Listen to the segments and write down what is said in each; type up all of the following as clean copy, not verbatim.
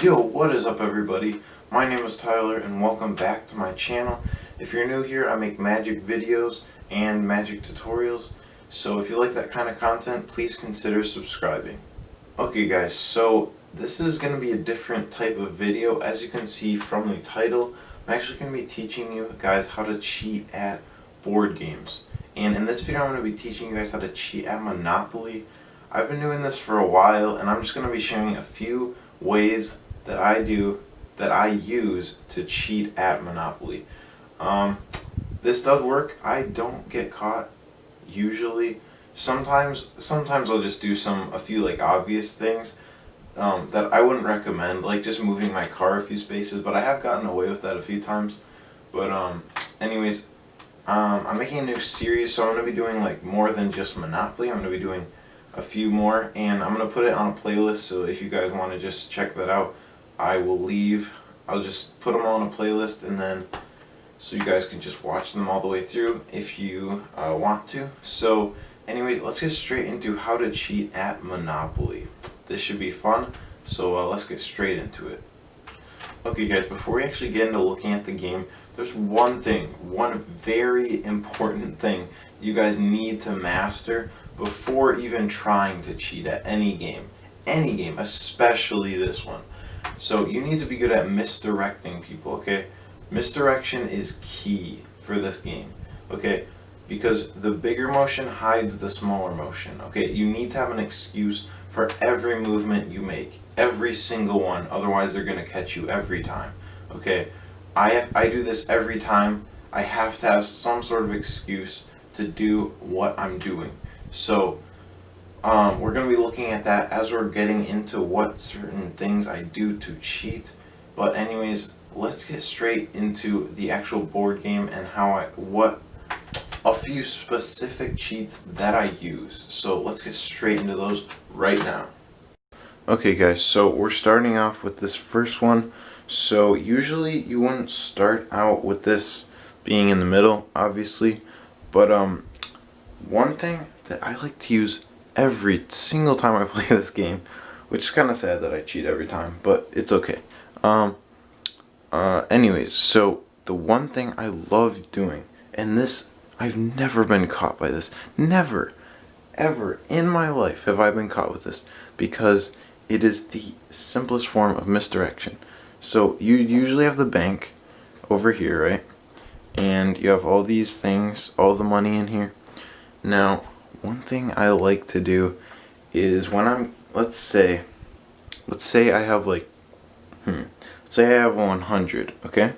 Yo, what is up everybody? My name is Tyler and welcome back to my channel. If you're new here, I make magic videos and magic tutorials. So if you like that kind of content, please consider subscribing. Okay guys, so this is going to be a different type of video. As you can see from the title, I'm actually going to be teaching you guys how to cheat at board games. And in this video I'm going to be teaching you guys how to cheat at Monopoly. I've been doing this for a while and I'm just going to be sharing a few ways that I use to cheat at Monopoly. This does work. I don't get caught usually. Sometimes I'll just do a few like obvious things that I wouldn't recommend, like just moving my car a few spaces, but I have gotten away with that a few times. But anyways, I'm making a new series, so I'm going to be doing like more than just Monopoly. I'm going to be doing a few more, and I'm going to put it on a playlist, so if you guys want to just check that out, I'll just put them all on a playlist, and then so you guys can just watch them all the way through if you want to. So anyways, let's get straight into how to cheat at Monopoly. This should be fun, so let's get straight into it. Okay guys, before we actually get into looking at the game, there's one very important thing you guys need to master before even trying to cheat at any game, especially this one. So you need to be good at misdirecting people, okay? Misdirection is key for this game, okay? Because the bigger motion hides the smaller motion, okay? You need to have an excuse for every movement you make, every single one, otherwise they're gonna catch you every time, okay? I do this every time. I have to have some sort of excuse to do what I'm doing. So we're going to be looking at that as we're getting into what certain things I do to cheat. But anyways, let's get straight into the actual board game and what a few specific cheats that I use. So let's get straight into those right now. Okay guys, so we're starting off with this first one. So usually you wouldn't start out with this being in the middle, obviously. But one thing that I like to use every single time I play this game, which is kind of sad that I cheat every time, but it's okay. Anyways, so the one thing I love doing, and this, I've never been caught by this. Never, ever in my life have I been caught with this, because it is the simplest form of misdirection. So you usually have the bank over here, right? And you have all these things, all the money in here. Now, one thing I like to do is when let's say I have like, let's say I have 100, okay?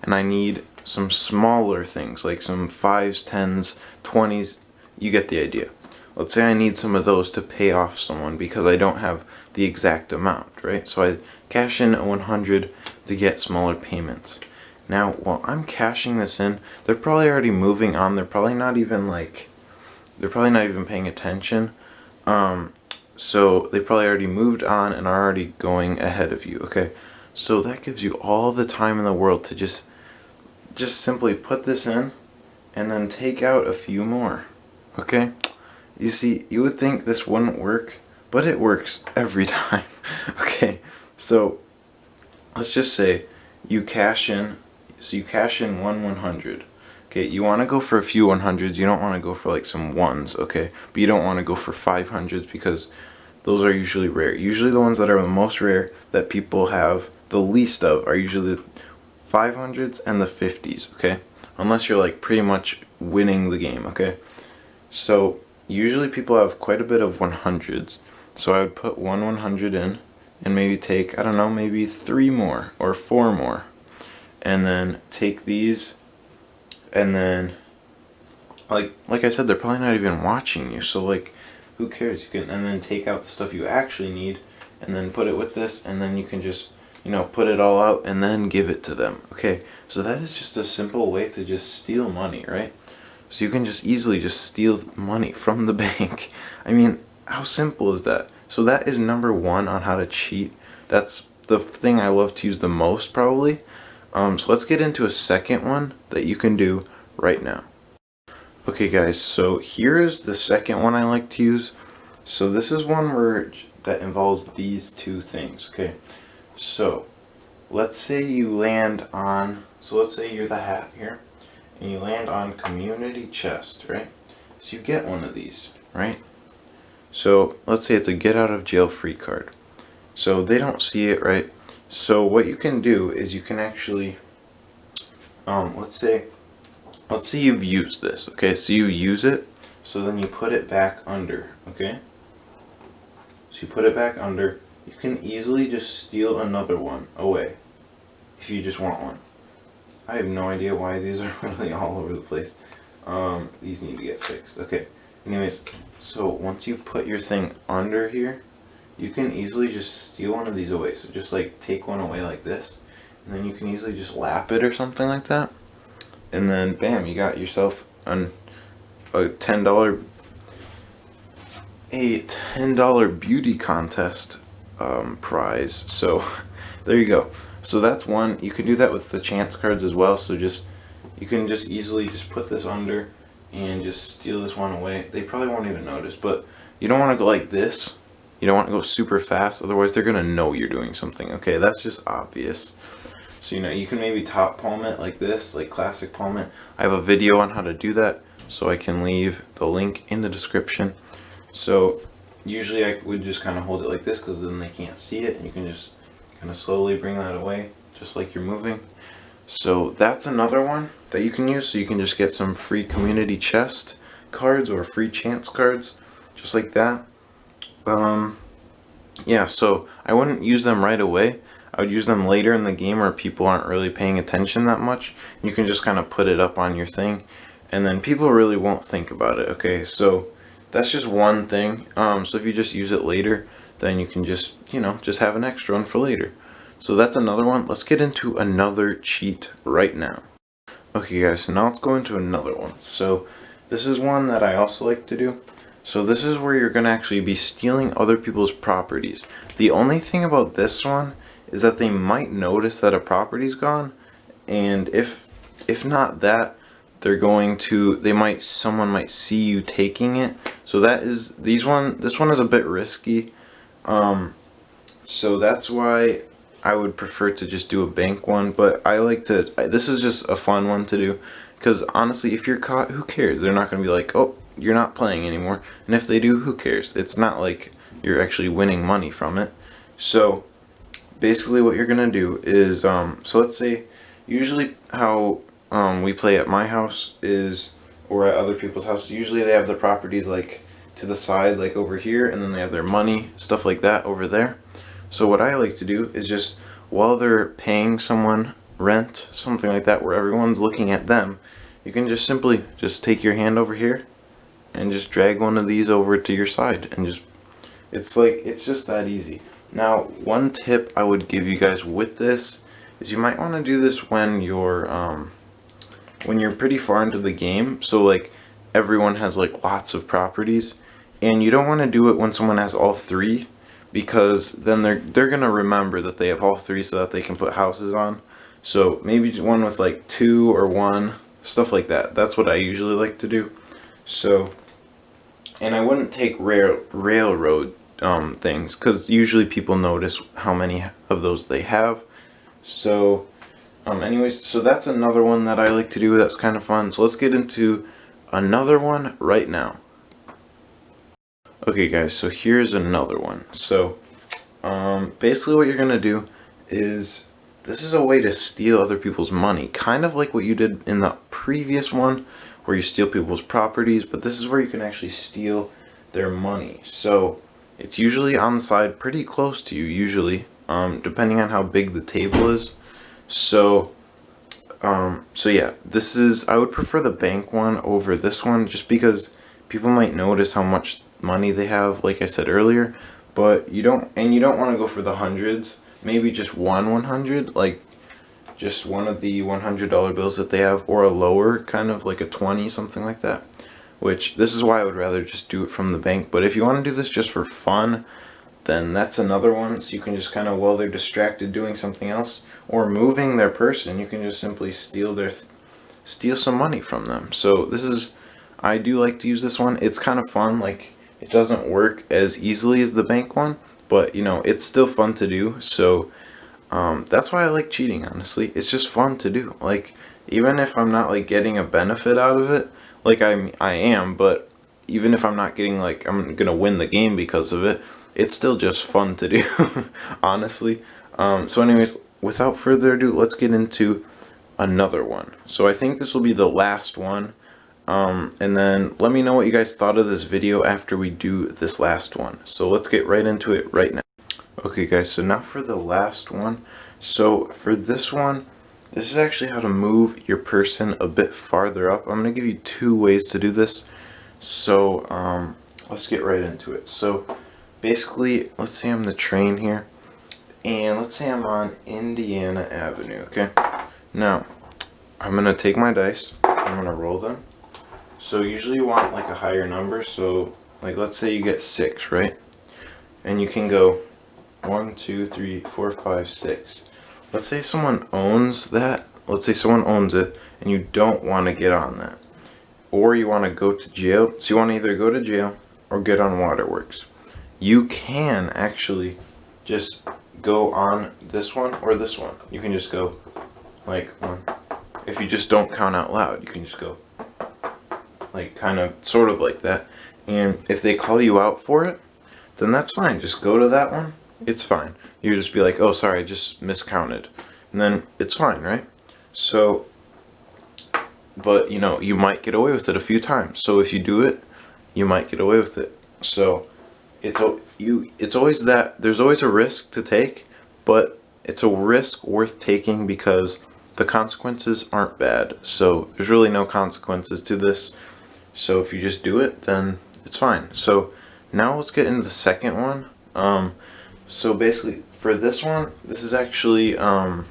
And I need some smaller things, like some 5s, 10s, 20s, you get the idea. Let's say I need some of those to pay off someone because I don't have the exact amount, right? So I cash in a 100 to get smaller payments. Now, while I'm cashing this in, they're probably already moving on. They're probably not even paying attention. So they probably already moved on and are already going ahead of you, okay? So that gives you all the time in the world to just simply put this in and then take out a few more, okay? You see, you would think this wouldn't work, but it works every time, okay? So let's just say you cash in, one 100. Okay, you want to go for a few 100s, you don't want to go for like some 1s, okay? But you don't want to go for 500s because those are usually rare. Usually the ones that are the most rare that people have the least of are usually the 500s and the 50s, okay? Unless you're like pretty much winning the game, okay? So usually people have quite a bit of 100s. So I would put one 100 in and maybe take, I don't know, maybe 3 more or 4 more. And then take these, and then like I said, they're probably not even watching you, so like who cares? You can, and then take out the stuff you actually need and then put it with this, and then you can just, put it all out and then give it to them. Okay, so that is just a simple way to just steal money, right? So you can just easily just steal money from the bank. I mean, how simple is that? So that is number one on how to cheat. That's the thing I love to use the most, probably. So let's get into a second one that you can do right now. Okay guys, so here is the second one I like to use. So this is one that involves these two things, okay? So let's say you land on, so let's say you're the hat here, and you land on community chest, right? So you get one of these, right? So let's say it's a get out of jail free card. So they don't see it, right? So what you can do is you can actually, let's say you've used this, okay? So you use it, so then you put it back under, okay? So you put it back under. You can easily just steal another one away if you just want one. I have no idea why these are really all over the place. These need to get fixed. Okay. Anyways, so once you put your thing under here, you can easily just steal one of these away. So just like take one away like this, and then you can easily just lap it or something like that. And then bam, you got yourself a $10 beauty contest prize. So there you go. So that's one. You can do that with the chance cards as well. So just you can just easily just put this under and just steal this one away. They probably won't even notice, but you don't want to go like this. You don't want to go super fast, otherwise they're gonna know you're doing something. Okay, that's just obvious. So you can maybe top palm it like this, like classic palm it. I have a video on how to do that, so I can leave the link in the description. So usually I would just kind of hold it like this because then they can't see it, and you can just kind of slowly bring that away, just like you're moving. So that's another one that you can use. So you can just get some free community chest cards or free chance cards, just like that. Yeah, so I wouldn't use them right away. I would use them later in the game where people aren't really paying attention that much. You can just kind of put it up on your thing, and then people really won't think about it. Okay, so that's just one thing. So if you just use it later, then you can just, just have an extra one for later. So that's another one. Let's get into another cheat right now. Okay guys, so now let's go into another one. So this is one that I also like to do. So this is where you're going to actually be stealing other people's properties. The only thing about this one is that they might notice that a property's gone, and if not that, someone might see you taking it. So this one is a bit risky. So that's why I would prefer to just do a bank one, but this is just a fun one to do, because honestly, if you're caught, who cares? They're not going to be like, oh, you're not playing anymore. And if they do, who cares? It's not like you're actually winning money from it. So basically what you're going to do is, so let's say, usually how we play at my house or at other people's houses, usually they have the properties like to the side, like over here, and then they have their money, stuff like that over there. So what I like to do is just, while they're paying someone rent, something like that, where everyone's looking at them, you can just simply just take your hand over here and just drag one of these over to your side, and it's just that easy. Now, one tip I would give you guys with this is you might want to do this when you're pretty far into the game, so like everyone has like lots of properties, and you don't want to do it when someone has all three, because then they're gonna remember that they have all three so that they can put houses on. So maybe one with like two or one, stuff like that. That's what I usually like to do. So, and I wouldn't take railroad things, because usually people notice how many of those they have. So anyways, so that's another one that I like to do. That's kind of fun. So let's get into another one right now. Okay guys, so here's another one. So basically what you're gonna do is, this is a way to steal other people's money, kind of like what you did in the previous one where you steal people's properties, but this is where you can actually steal their money. So it's usually on the side pretty close to you, usually, depending on how big the table is. So yeah, I would prefer the bank one over this one, just because people might notice how much money they have, like I said earlier, but you don't want to go for the hundreds. Maybe just 100, like just one of the $100 bills that they have, or a lower, kind of like a 20, something like that. Which, this is why I would rather just do it from the bank. But if you want to do this just for fun, then that's another one. So you can just kind of, while they're distracted doing something else or moving their person, you can just simply steal some money from them. So I do like to use this one. It's kind of fun. Like, it doesn't work as easily as the bank one, but it's still fun to do. So That's why I like cheating, honestly. It's just fun to do. Like, even if I'm not like getting a benefit out of it, like I am, but even if I'm not getting like I'm gonna win the game because of it, it's still just fun to do, honestly. So anyways, without further ado, let's get into another one. So I think this will be the last one. And then let me know what you guys thought of this video after we do this last one. So let's get right into it right now. Okay guys, so now for the last one. So for this one, this is actually how to move your person a bit farther up. I'm going to give you 2 ways to do this. So let's get right into it. So basically, let's say I'm the train here, and let's say I'm on Indiana Avenue, okay? Now, I'm going to take my dice, I'm going to roll them. So usually you want like a higher number, so like let's say you get 6, right? And you can go 1, 2, 3, 4, 5, 6. Let's say someone owns that. Let's say someone owns it and you don't want to get on that. Or you want to go to jail. So you want to either go to jail or get on Waterworks. You can actually just go on this one or this one. You can just go like one. If you just don't count out loud, you can just go like kind of sort of like that. And if they call you out for it, then that's fine. Just go to that one. It's fine. You just be like, oh, sorry, I just miscounted. And then it's fine, right? So, but you know, you might get away with it a few times. So if you do it, you might get away with it. So it's always that, there's always a risk to take, but it's a risk worth taking because the consequences aren't bad. So there's really no consequences to this. So if you just do it, then it's fine. So now let's get into the second one. So basically for this one, this is actually, so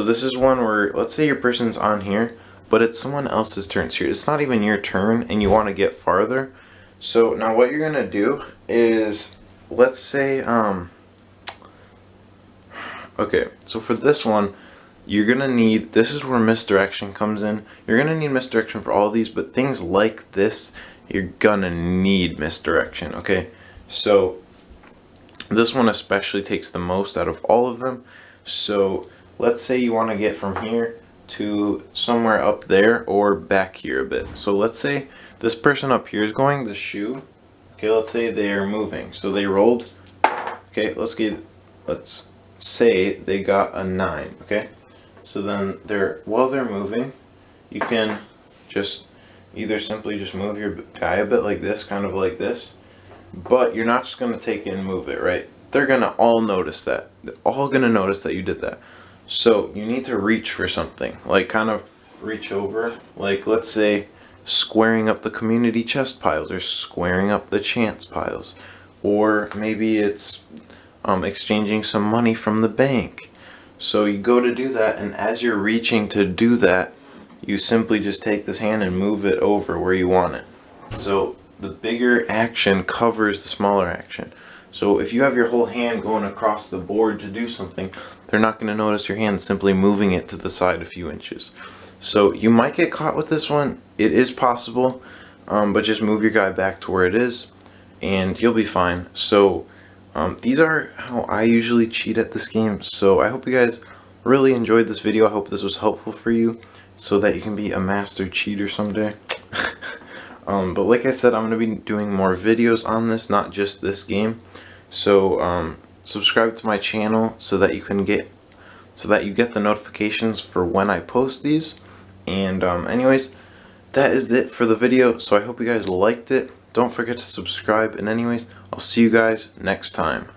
this is one where, let's say your person's on here, but it's someone else's turn. So it's not even your turn and you want to get farther. So now what you're going to do is, let's say, okay, so for this one, you're going to need, this is where misdirection comes in. You're going to need misdirection for all these, but things like this, you're going to need misdirection, okay? So this one especially takes the most out of all of them. So let's say you want to get from here to somewhere up there or back here a bit. So let's say this person up here is going the shoe. Okay, let's say they're moving. So they rolled. Okay, let's say they got a 9. Okay, so then while they're moving, you can just either simply just move your guy a bit like this, kind of like this. But you're not just going to take it and move it, right? They're going to all notice that. They're all going to notice that you did that. So you need to reach for something. Like kind of reach over. Like let's say squaring up the community chest piles or squaring up the chance piles. Or maybe it's exchanging some money from the bank. So you go to do that, and as you're reaching to do that, you simply just take this hand and move it over where you want it. So the bigger action covers the smaller action. So if you have your whole hand going across the board to do something, they're not going to notice your hand simply moving it to the side a few inches. So you might get caught with this one. It is possible, but just move your guy back to where it is and you'll be fine. So these are how I usually cheat at this game. So I hope you guys really enjoyed this video. I hope this was helpful for you so that you can be a master cheater someday. But like I said, I'm going to be doing more videos on this, not just this game. So subscribe to my channel so that you get the notifications for when I post these. And anyways, that is it for the video. So I hope you guys liked it. Don't forget to subscribe. And anyways, I'll see you guys next time.